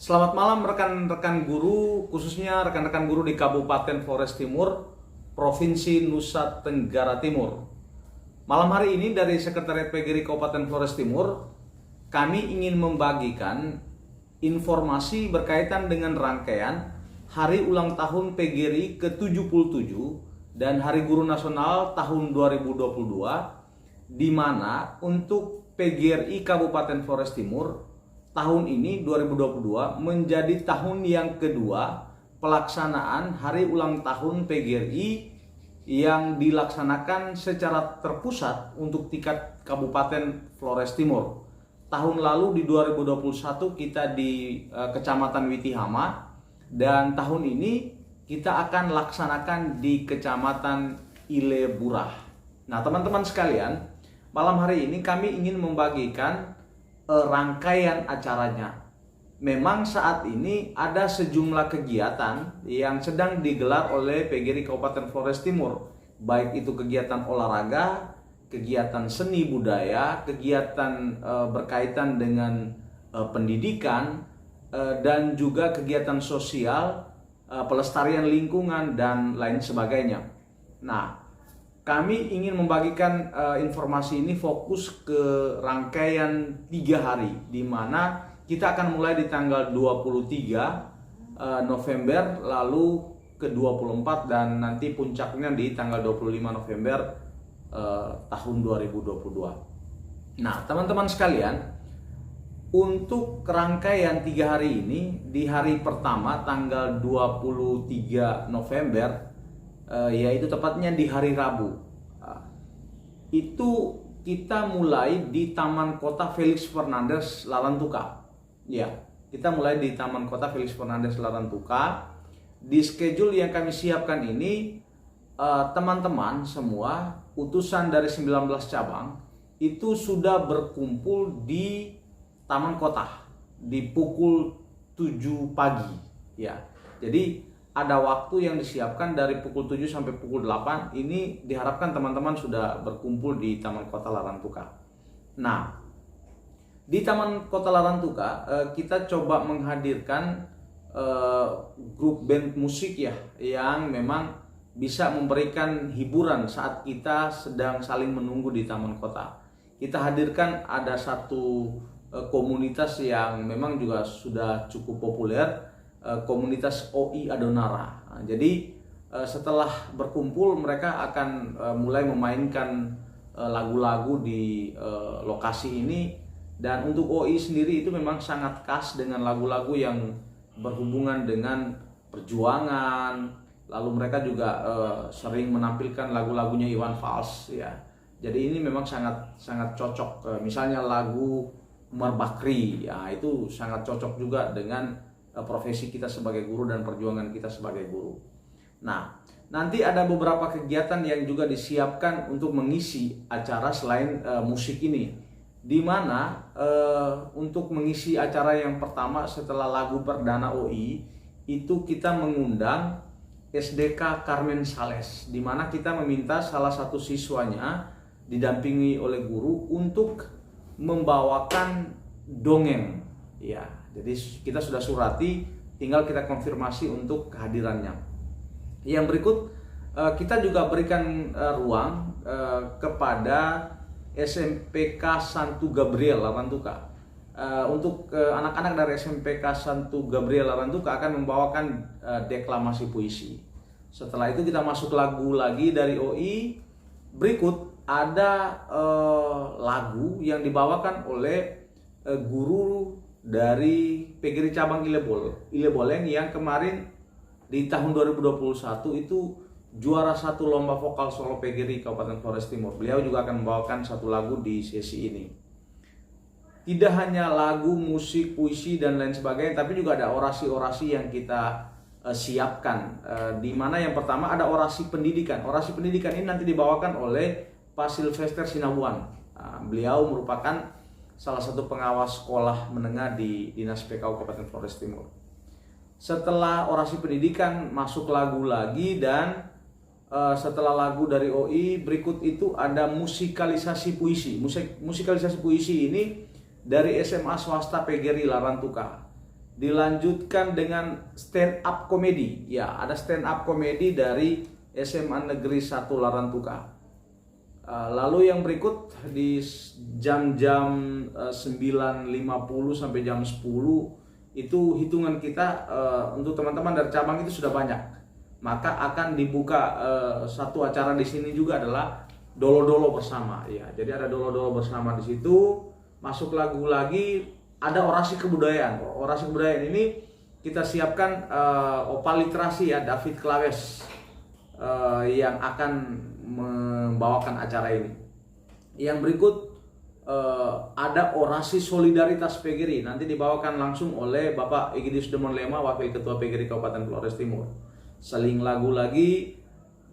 Selamat malam rekan-rekan guru, khususnya rekan-rekan guru di Kabupaten Flores Timur, Provinsi Nusa Tenggara Timur. Malam hari ini dari Sekretariat PGRI Kabupaten Flores Timur, kami ingin membagikan informasi berkaitan dengan rangkaian Hari Ulang Tahun PGRI ke-77 dan Hari Guru Nasional tahun 2022, di mana untuk PGRI Kabupaten Flores Timur tahun ini 2022 menjadi tahun yang kedua pelaksanaan Hari Ulang Tahun PGRI yang dilaksanakan secara terpusat untuk tingkat Kabupaten Flores Timur. Tahun lalu di 2021 kita di Kecamatan Witihama, dan tahun ini kita akan laksanakan di Kecamatan Ileburah. Nah, teman-teman sekalian, malam hari ini kami ingin membagikan rangkaian acaranya. Memang saat ini ada sejumlah kegiatan yang sedang digelar oleh PGRI Kabupaten Flores Timur, baik itu kegiatan olahraga, kegiatan seni budaya, kegiatan berkaitan dengan pendidikan, dan juga kegiatan sosial, pelestarian lingkungan, dan lain sebagainya. Nah, kami ingin membagikan informasi ini fokus ke rangkaian 3 hari, di mana kita akan mulai di tanggal 23 November, lalu ke 24, dan nanti puncaknya di tanggal 25 November tahun 2022. Nah, teman-teman sekalian, untuk rangkaian 3 hari ini, di hari pertama tanggal 23 November, yaitu tepatnya di hari Rabu, itu kita mulai di Taman Kota Felix Fernandez Larantuka. Ya, kita mulai di Taman Kota Felix Fernandez Larantuka. Di schedule yang kami siapkan ini, teman-teman semua utusan dari 19 cabang itu sudah berkumpul di Taman Kota di pukul 7 pagi. Ya, jadi ada waktu yang disiapkan dari pukul 7 sampai pukul 8. Ini diharapkan teman-teman sudah berkumpul di Taman Kota Larantuka. Nah, di Taman Kota Larantuka kita coba menghadirkan grup band musik ya, yang memang bisa memberikan hiburan saat kita sedang saling menunggu di Taman Kota. Kita hadirkan ada satu komunitas yang memang juga sudah cukup populer, komunitas OI Adonara. Nah, jadi setelah berkumpul, mereka akan mulai memainkan lagu-lagu di lokasi ini. Dan untuk OI sendiri itu memang sangat khas dengan lagu-lagu yang berhubungan dengan perjuangan. Lalu mereka juga sering menampilkan lagu-lagunya Iwan Fals ya. Jadi ini memang sangat cocok. Misalnya lagu Umar Bakri, ya itu sangat cocok juga dengan profesi kita sebagai guru dan perjuangan kita sebagai guru. Nah, nanti ada beberapa kegiatan yang juga disiapkan untuk mengisi acara selain musik ini, di mana untuk mengisi acara yang pertama setelah lagu perdana OI itu kita mengundang SDK Carmen Sales, di mana kita meminta salah satu siswanya didampingi oleh guru untuk membawakan dongeng ya. Jadi kita sudah surati, tinggal kita konfirmasi untuk kehadirannya. Yang berikut, kita juga berikan ruang kepada SMPK Santo Gabriel Larantuka. Untuk anak-anak dari SMPK Santo Gabriel Larantuka akan membawakan deklamasi puisi. Setelah itu kita masuk lagu lagi dari OI. Berikut ada lagu yang dibawakan oleh guru dari PGRI cabang Ileboleng yang kemarin di tahun 2021 itu juara satu lomba vokal solo PGRI Kabupaten Flores Timur. Beliau juga akan membawakan satu lagu di sesi ini. Tidak hanya lagu, musik, puisi dan lain sebagainya, tapi juga ada orasi-orasi yang kita siapkan. Di mana yang pertama ada orasi pendidikan. Orasi pendidikan ini nanti dibawakan oleh Pak Sylvester Sinabuan. Beliau merupakan salah satu pengawas sekolah menengah di Dinas PKU Kabupaten Flores Timur. Setelah orasi pendidikan masuk lagu lagi, dan setelah lagu dari OI berikut itu ada musikalisasi puisi. Musikalisasi puisi ini dari SMA swasta PGRI Larantuka. dilanjutkan dengan stand up komedi. Ya, ada stand up komedi dari SMA Negeri 1 Larantuka. Lalu yang berikut di jam-jam 9.50 sampai jam 10 itu hitungan kita untuk teman-teman dari cabang itu sudah banyak. Maka akan dibuka satu acara di sini juga adalah dolo-dolo bersama. Ya, jadi ada dolo-dolo bersama di situ. Masuk lagu lagi, ada orasi kebudayaan. Orasi kebudayaan ini kita siapkan Opal Literasi ya, David Klawes yang akan membawakan acara ini. Yang berikut ada orasi solidaritas PGRI, nanti dibawakan langsung oleh Bapak Egidius Demon Lema, Wakil Ketua PGRI Kabupaten Flores Timur. Seling lagu lagi,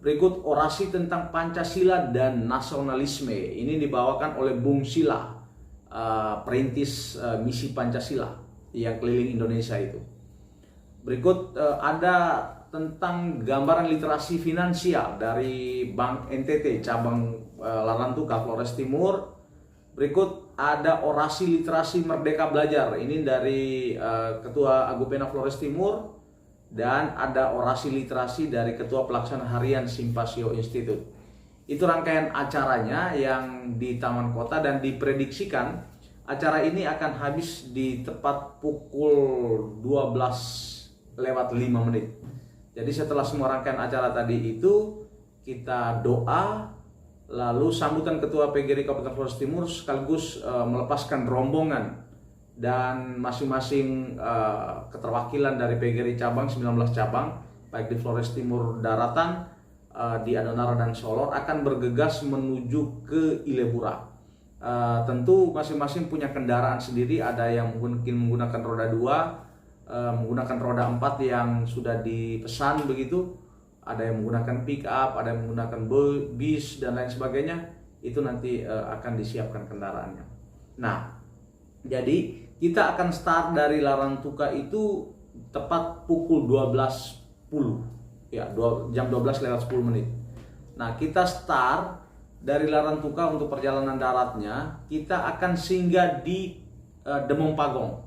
berikut orasi tentang Pancasila dan nasionalisme. Ini dibawakan oleh Bung Sila, perintis misi Pancasila yang keliling Indonesia itu. Berikut ada tentang gambaran literasi finansial dari Bank NTT cabang Larantuka Flores Timur. Berikut ada orasi literasi Merdeka Belajar, ini dari Ketua Agupena Flores Timur, dan ada orasi literasi dari Ketua Pelaksana Harian Simpasio Institute. Itu rangkaian acaranya yang di Taman Kota, dan diprediksikan acara ini akan habis di tepat pukul 12:05. Jadi setelah semua rangkaian acara tadi itu, kita doa, lalu sambutan Ketua PGRI Kabupaten Flores Timur sekaligus melepaskan rombongan dan masing-masing keterwakilan dari PGRI cabang, 19 cabang, baik di Flores Timur Daratan, di Adonara dan Solor, akan bergegas menuju ke Ilebura. Tentu masing-masing punya kendaraan sendiri, ada yang mungkin menggunakan roda 2, menggunakan roda 4 yang sudah dipesan begitu, ada yang menggunakan pick up, ada yang menggunakan bis dan lain sebagainya. Itu nanti akan disiapkan kendaraannya. Nah, jadi kita akan start dari Larantuka itu tepat pukul 12.10 ya, jam 12:10. Nah, kita start dari Larantuka untuk perjalanan daratnya, kita akan singgah di Demong Pagong.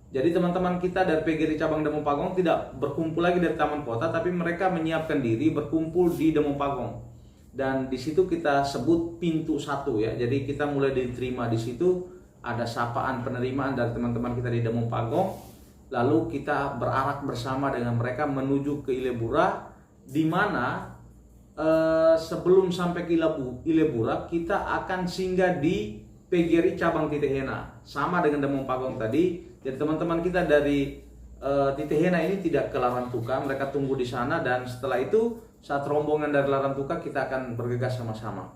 Jadi teman-teman kita dari PGRI cabang Demong Pagong tidak berkumpul lagi dari Taman Kota, tapi mereka menyiapkan diri berkumpul di Demong Pagong. Dan di situ kita sebut pintu 1 ya. Jadi kita mulai diterima di situ, ada sapaan penerimaan dari teman-teman kita di Demong Pagong. Lalu kita berarak bersama dengan mereka menuju ke Ilebura, di mana sebelum sampai ke Ilebura kita akan singgah di PGRI cabang Titehena, sama dengan Demong Pagong tadi. Jadi teman-teman kita dari Titehena ini tidak ke Larantuka, mereka tunggu di sana, dan setelah itu saat rombongan dari Larantuka kita akan bergegas sama-sama.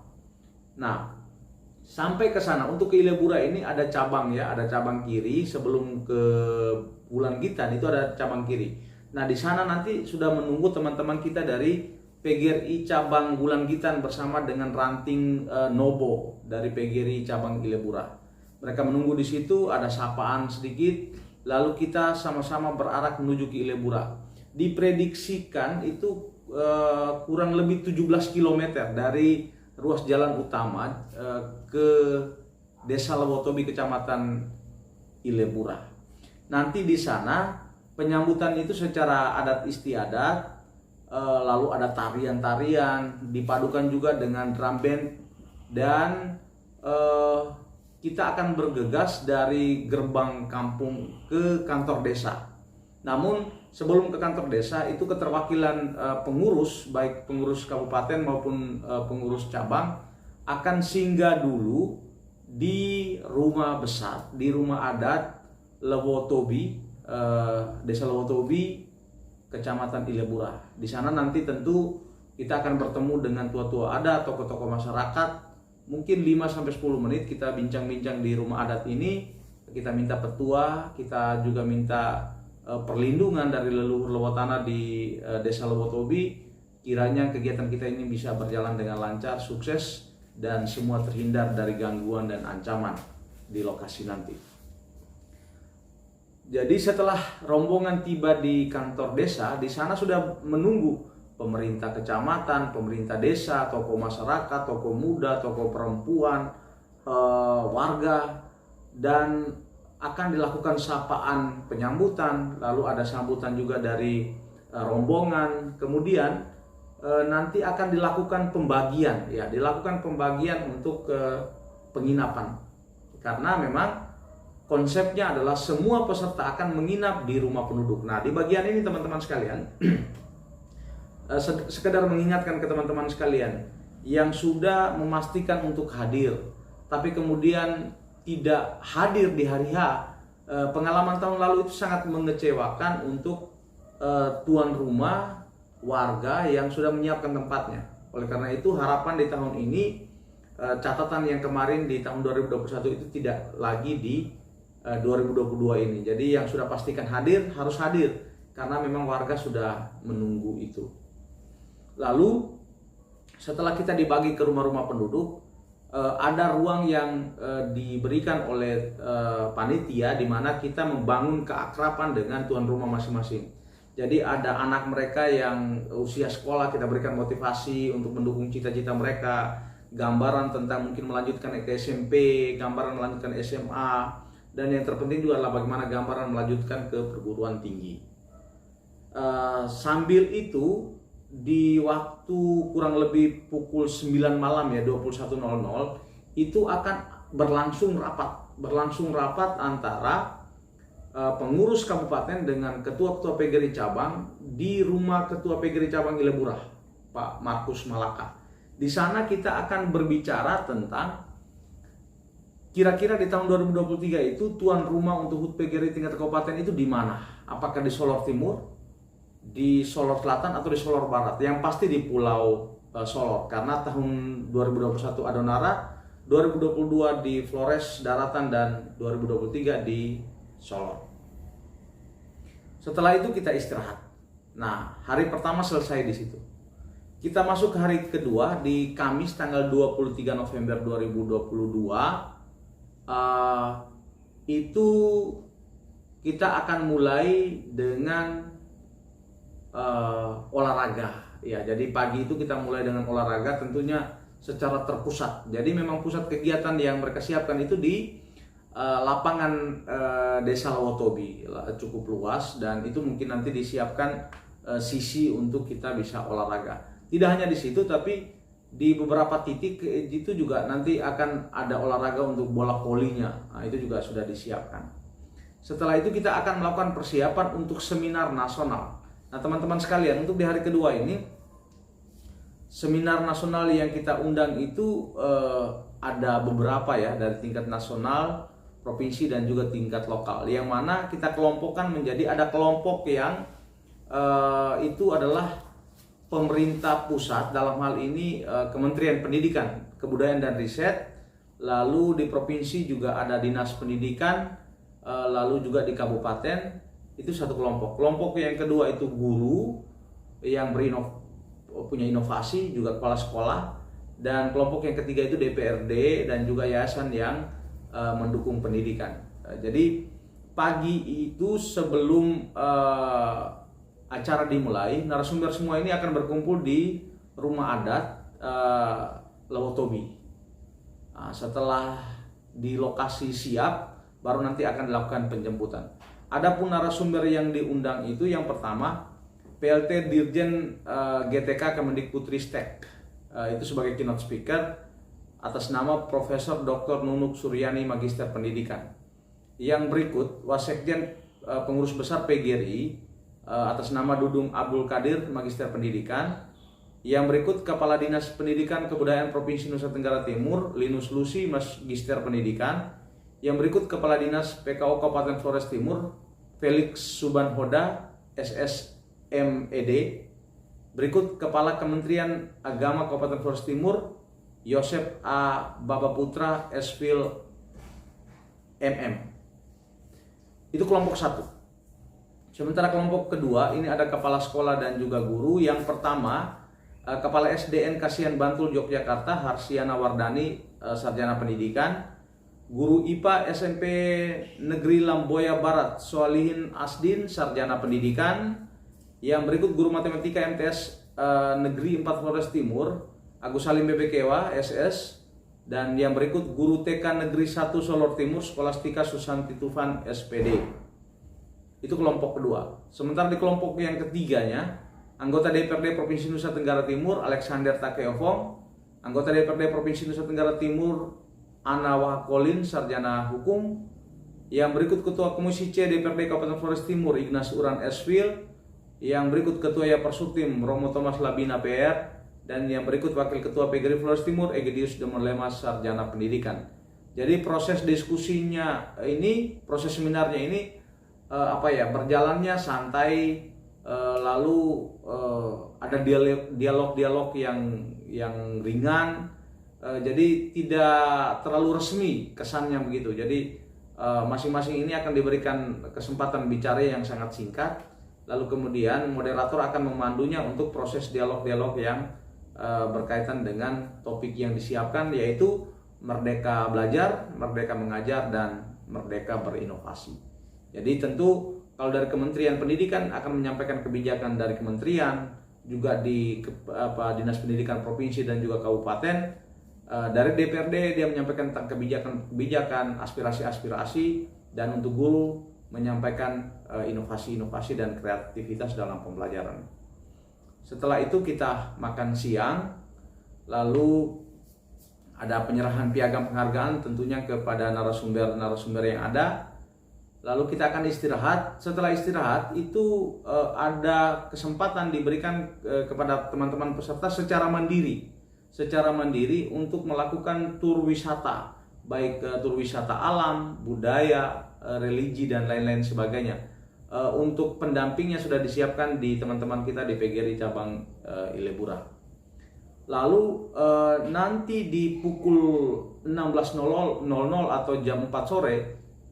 Nah, sampai ke sana untuk ke Ilebura ini ada cabang ya, ada cabang kiri sebelum ke Bulan Gitan itu ada cabang kiri. Nah, di sana nanti sudah menunggu teman-teman kita dari PGRI cabang Bulan Gitan bersama dengan ranting Nobo dari PGRI cabang Ilebura. Mereka menunggu di situ, ada sapaan sedikit, lalu kita sama-sama berarak menuju ke Ilebura. Diprediksikan itu kurang lebih 17 km dari ruas jalan utama ke Desa Lewotobi, Kecamatan Ilebura. Nanti di sana penyambutan itu secara adat istiadat, lalu ada tarian-tarian, dipadukan juga dengan drum band, dan kita akan bergegas dari gerbang kampung ke kantor desa. Namun sebelum ke kantor desa itu keterwakilan pengurus, baik pengurus kabupaten maupun pengurus cabang, akan singgah dulu di rumah besar, di rumah adat Lewotobi, Desa Lewotobi, Kecamatan Ilebura. Di sana nanti tentu kita akan bertemu dengan tua-tua adat, tokoh-tokoh masyarakat. Mungkin 5-10 menit kita bincang-bincang di rumah adat ini. Kita minta petua, kita juga minta perlindungan dari leluhur Lewotana di Desa Lewotobi. Kiranya kegiatan kita ini bisa berjalan dengan lancar, sukses, dan semua terhindar dari gangguan dan ancaman di lokasi nanti. Jadi setelah rombongan tiba di kantor desa, di sana sudah menunggu pemerintah kecamatan, pemerintah desa, tokoh masyarakat, tokoh muda, tokoh perempuan, warga, dan akan dilakukan sapaan penyambutan, lalu ada sambutan juga dari rombongan, kemudian nanti akan dilakukan pembagian, ya, dilakukan pembagian untuk penginapan, karena memang konsepnya adalah semua peserta akan menginap di rumah penduduk. Nah, di bagian ini teman-teman sekalian, sekedar mengingatkan ke teman-teman sekalian yang sudah memastikan untuk hadir, tapi kemudian tidak hadir di hari H, pengalaman tahun lalu itu sangat mengecewakan untuk tuan rumah, warga yang sudah menyiapkan tempatnya. Oleh karena itu harapan di tahun ini, catatan yang kemarin di tahun 2021 itu tidak lagi di 2022 ini. Jadi yang sudah pastikan hadir harus hadir, karena memang warga sudah menunggu itu. Lalu setelah kita dibagi ke rumah-rumah penduduk, ada ruang yang diberikan oleh panitia di mana kita membangun keakraban dengan tuan rumah masing-masing. Jadi ada anak mereka yang usia sekolah, kita berikan motivasi untuk mendukung cita-cita mereka, gambaran tentang mungkin melanjutkan ke SMP, gambaran melanjutkan SMA, dan yang terpenting juga adalah bagaimana gambaran melanjutkan ke perguruan tinggi. Sambil itu di waktu kurang lebih pukul 9 malam ya, 21.00, itu akan berlangsung rapat antara pengurus kabupaten dengan ketua-ketua PGRI cabang di rumah ketua PGRI cabang Ileburah, Pak Markus Malaka. Di sana kita akan berbicara tentang kira-kira di tahun 2023 itu tuan rumah untuk HUT PGRI tingkat kabupaten itu di mana? Apakah di Solor Timur, di Solor Selatan, atau di Solor Barat? Yang pasti di Pulau Solor, karena tahun 2021 Adonara, 2022 di Flores Daratan, dan 2023 di Solor. Setelah itu kita istirahat. Nah, hari pertama selesai di situ. Kita masuk ke hari kedua di Kamis tanggal 23 November 2022. Itu kita akan mulai dengan olahraga, ya. Jadi pagi itu kita mulai dengan olahraga, tentunya secara terpusat. Jadi memang pusat kegiatan yang mereka siapkan itu di lapangan Desa Lawotobi, cukup luas, dan itu mungkin nanti disiapkan sisi untuk kita bisa olahraga. Tidak hanya di situ, tapi di beberapa titik itu juga nanti akan ada olahraga untuk bola volinya. Nah, itu juga sudah disiapkan. Setelah itu kita akan melakukan persiapan untuk seminar nasional. Nah, teman-teman sekalian, untuk di hari kedua ini, seminar nasional yang kita undang itu ada beberapa ya, dari tingkat nasional, provinsi, dan juga tingkat lokal. Yang mana kita kelompokkan menjadi, ada kelompok yang itu adalah pemerintah pusat, dalam hal ini Kementerian Pendidikan, Kebudayaan dan Riset. Lalu di provinsi juga ada Dinas Pendidikan, lalu juga di kabupaten. Itu satu kelompok. Kelompok yang kedua itu guru yang punya inovasi, juga kepala sekolah. Dan kelompok yang ketiga itu DPRD dan juga yayasan yang mendukung pendidikan. Jadi pagi itu sebelum acara dimulai, narasumber semua ini akan berkumpul di rumah adat Lawotobi. Nah, setelah di lokasi siap, baru nanti akan dilakukan penjemputan. Adapun narasumber yang diundang itu, yang pertama PLT Dirjen GTK Kemendikbudristek, itu sebagai keynote speaker atas nama Profesor Dr. Nunuk Suryani, Magister Pendidikan. Yang berikut Wasekjen Pengurus Besar PGRI atas nama Dudung Abdul Qadir, Magister Pendidikan. Yang berikut Kepala Dinas Pendidikan Kebudayaan Provinsi Nusa Tenggara Timur, Linus Lucy, Magister Pendidikan. Yang berikut Kepala Dinas PKO Kabupaten Flores Timur, Felix Subanhoda, SSMED. Berikut Kepala Kementerian Agama Kabupaten Flores Timur, Yosep A. Babaputra, Esfil MM. Itu kelompok satu. Sementara kelompok kedua ini ada kepala sekolah dan juga guru. Yang pertama Kepala SDN Kasihan Bantul Yogyakarta, Harsiana Wardani, Sarjana Pendidikan. Guru IPA SMP Negeri Lamboya Barat, Solihin Asdin, Sarjana Pendidikan. Yang berikut guru matematika MTS Negeri 4 Flores Timur, Agus Salim BPKW, SS. Dan yang berikut Guru TK Negeri 1 Solor Timur Skolastika Susanti Tufan SPD. Itu kelompok kedua. Sementara di kelompok yang ketiganya, anggota DPRD Provinsi Nusa Tenggara Timur Alexander Takeovong, anggota DPRD Provinsi Nusa Tenggara Timur Ana Wahakolin Sarjana Hukum. Yang berikut Ketua Komisi C DPRD Kabupaten Flores Timur Ignas Uran Eswil. Yang berikut Ketua Yapersuktim Romo Thomas Labina PR. Dan yang berikut Wakil Ketua PGRI Flores Timur Egidius Demerlemas Sarjana Pendidikan. Jadi proses diskusinya ini, proses seminarnya ini berjalannya santai, lalu ada dialog-dialog yang ringan, jadi tidak terlalu resmi kesannya begitu. Jadi masing-masing ini akan diberikan kesempatan bicara yang sangat singkat, lalu kemudian moderator akan memandunya untuk proses dialog-dialog yang berkaitan dengan topik yang disiapkan, yaitu merdeka belajar, merdeka mengajar, dan merdeka berinovasi. Jadi tentu kalau dari Kementerian Pendidikan akan menyampaikan kebijakan dari kementerian, juga di Dinas Pendidikan Provinsi dan juga Kabupaten. Dari DPRD dia menyampaikan tentang kebijakan, aspirasi-aspirasi, dan untuk guru menyampaikan inovasi-inovasi dan kreativitas dalam pembelajaran. Setelah itu kita makan siang, lalu ada penyerahan piagam penghargaan tentunya kepada narasumber yang ada. Lalu kita akan istirahat. Setelah istirahat itu ada kesempatan diberikan kepada teman-teman peserta secara mandiri untuk melakukan tur wisata, baik tur wisata alam, budaya, religi, dan lain-lain sebagainya. Untuk pendampingnya sudah disiapkan di teman-teman kita di PGRI cabang Ilebura. Lalu nanti di pukul 16.00 atau jam 4 sore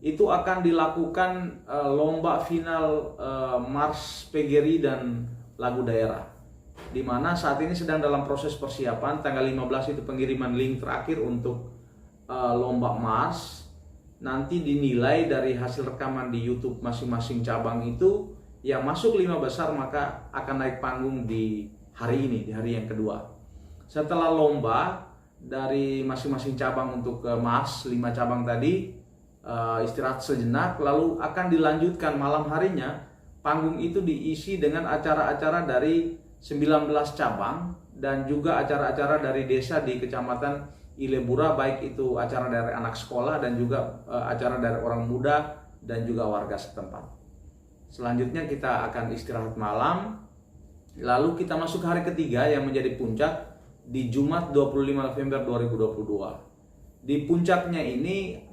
itu akan dilakukan lomba final Mars PGRI dan lagu daerah, di mana saat ini sedang dalam proses persiapan. Tanggal 15 itu pengiriman link terakhir untuk lomba Mars. Nanti dinilai dari hasil rekaman di YouTube masing-masing cabang itu, yang masuk 5 besar maka akan naik panggung di hari ini, di hari yang kedua. Setelah lomba dari masing-masing cabang untuk Mars 5 cabang tadi, istirahat sejenak, lalu akan dilanjutkan malam harinya. Panggung itu diisi dengan acara-acara dari 19 cabang dan juga acara-acara dari desa di Kecamatan Ilebura, baik itu acara dari anak sekolah dan juga acara dari orang muda dan juga warga setempat. Selanjutnya kita akan istirahat malam, lalu kita masuk hari ketiga yang menjadi puncak di Jumat 25 November 2022. Di puncaknya ini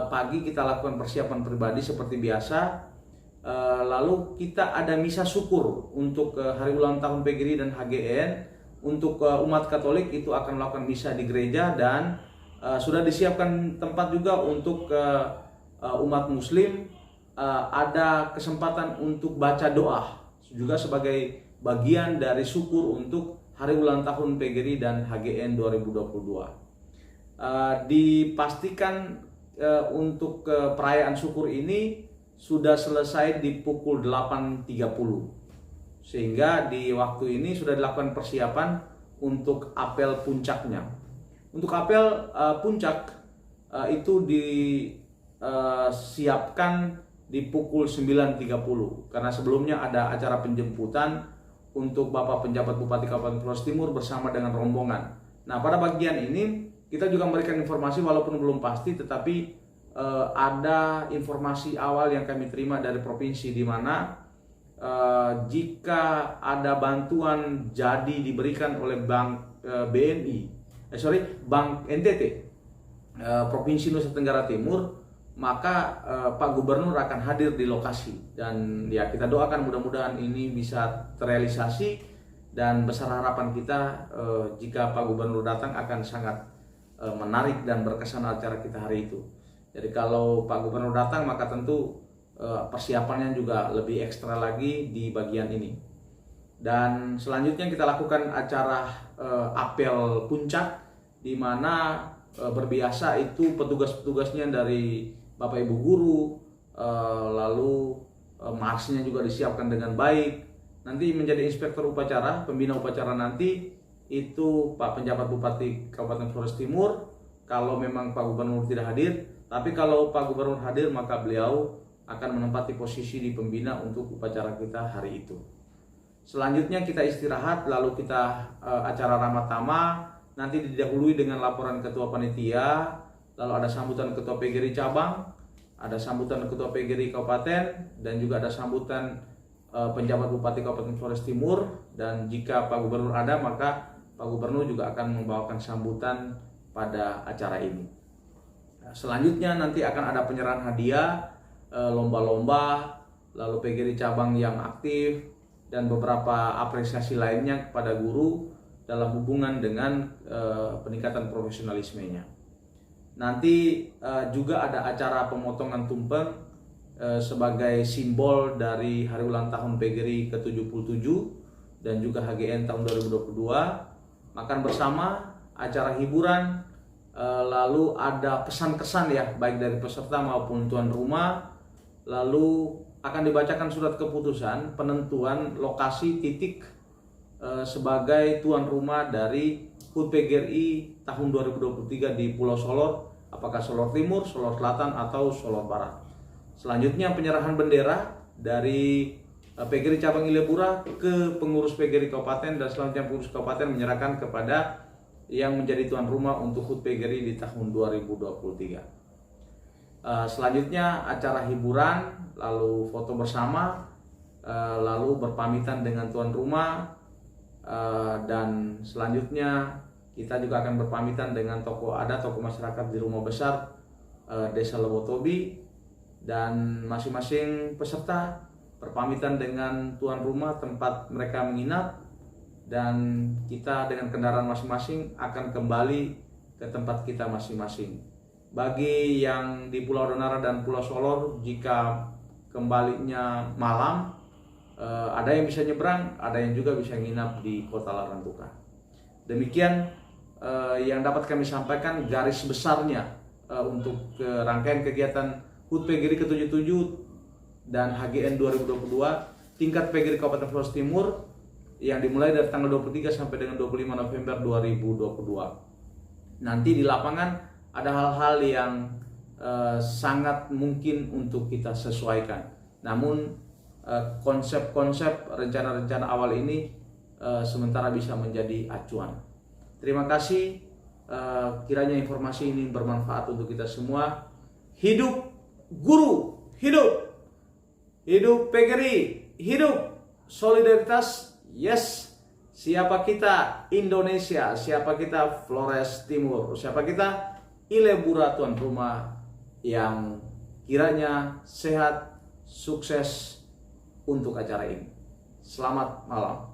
pagi kita lakukan persiapan pribadi seperti biasa. Lalu kita ada misa syukur untuk hari ulang tahun PGRI dan HGN. Untuk umat Katolik itu akan melakukan misa di gereja, dan sudah disiapkan tempat juga untuk umat Muslim. Ada kesempatan untuk baca doa juga sebagai bagian dari syukur untuk hari ulang tahun PGRI dan HGN 2022. Dipastikan untuk perayaan syukur ini sudah selesai di pukul 8.30, sehingga di waktu ini sudah dilakukan persiapan untuk apel puncaknya. Untuk apel puncak itu disiapkan di pukul 9.30, karena sebelumnya ada acara penjemputan untuk Bapak Penjabat Bupati Kabupaten Flores Timur bersama dengan rombongan. Nah, pada bagian ini kita juga memberikan informasi walaupun belum pasti, tetapi ada informasi awal yang kami terima dari provinsi, di mana jika ada bantuan jadi diberikan oleh Bank Bank NTT Provinsi Nusa Tenggara Timur, maka Pak Gubernur akan hadir di lokasi, dan ya kita doakan mudah-mudahan ini bisa terrealisasi, dan besar harapan kita jika Pak Gubernur datang akan sangat menarik dan berkesan acara kita hari itu. Jadi kalau Pak Gubernur datang maka tentu persiapannya juga lebih ekstra lagi di bagian ini. Dan selanjutnya kita lakukan acara apel puncak, di mana berbiasa itu petugas-petugasnya dari Bapak Ibu guru, lalu marsnya juga disiapkan dengan baik. Nanti menjadi inspektur upacara, pembina upacara nanti itu Pak Penjabat Bupati Kabupaten Flores Timur, kalau memang Pak Gubernur tidak hadir. Tapi kalau Pak Gubernur hadir, maka beliau akan menempati posisi di pembina untuk upacara kita hari itu. Selanjutnya kita istirahat, lalu kita acara Ramat Tama, nanti didahului dengan laporan Ketua Panitia, lalu ada sambutan Ketua PGRI Cabang, ada sambutan Ketua PGRI Kabupaten, dan juga ada sambutan penjabat Bupati Kabupaten Flores Timur. Dan jika Pak Gubernur ada, maka Pak Gubernur juga akan membawakan sambutan pada acara ini. Selanjutnya nanti akan ada penyerahan hadiah, lomba-lomba, lalu PGRI Cabang yang aktif, dan beberapa apresiasi lainnya kepada guru dalam hubungan dengan peningkatan profesionalismenya. Nanti juga ada acara pemotongan tumpeng sebagai simbol dari hari ulang tahun PGRI ke-77 dan juga HGN tahun 2022. Makan bersama, acara hiburan, lalu ada pesan-kesan ya, baik dari peserta maupun tuan rumah. Lalu akan dibacakan surat keputusan penentuan lokasi titik sebagai tuan rumah dari HUT PGRI tahun 2023 di Pulau Solor, apakah Solor Timur, Solor Selatan, atau Solor Barat. Selanjutnya penyerahan bendera dari PGRI Cabang Ilebura ke pengurus PGRI Kabupaten, dan selanjutnya pengurus Kabupaten menyerahkan kepada yang menjadi tuan rumah untuk HUT PGRI di tahun 2023. Selanjutnya acara hiburan, lalu foto bersama, lalu berpamitan dengan tuan rumah, dan selanjutnya kita juga akan berpamitan dengan tokoh adat, tokoh masyarakat di rumah besar Desa Lebotobi, dan masing-masing peserta berpamitan dengan tuan rumah tempat mereka menginap, dan kita dengan kendaraan masing-masing akan kembali ke tempat kita masing-masing. Bagi yang di Pulau Donara dan Pulau Solor, jika kembalinya malam, ada yang bisa nyebrang, ada yang juga bisa nginap di Kota Larantuka. Demikian yang dapat kami sampaikan garis besarnya untuk rangkaian kegiatan HUT PGRI ke-77 dan HGN 2022 tingkat PGRI Kabupaten Flores Timur yang dimulai dari tanggal 23 sampai dengan 25 November 2022. Nanti di lapangan ada hal-hal yang sangat mungkin untuk kita sesuaikan. Namun konsep-konsep rencana-rencana awal ini sementara bisa menjadi acuan. Terima kasih, kiranya informasi ini bermanfaat untuk kita semua. Hidup guru, hidup PGRI, hidup solidaritas. Yes, siapa kita Indonesia, siapa kita Flores Timur, siapa kita Ilebura, tuan rumah yang kiranya sehat, sukses untuk acara ini. Selamat malam.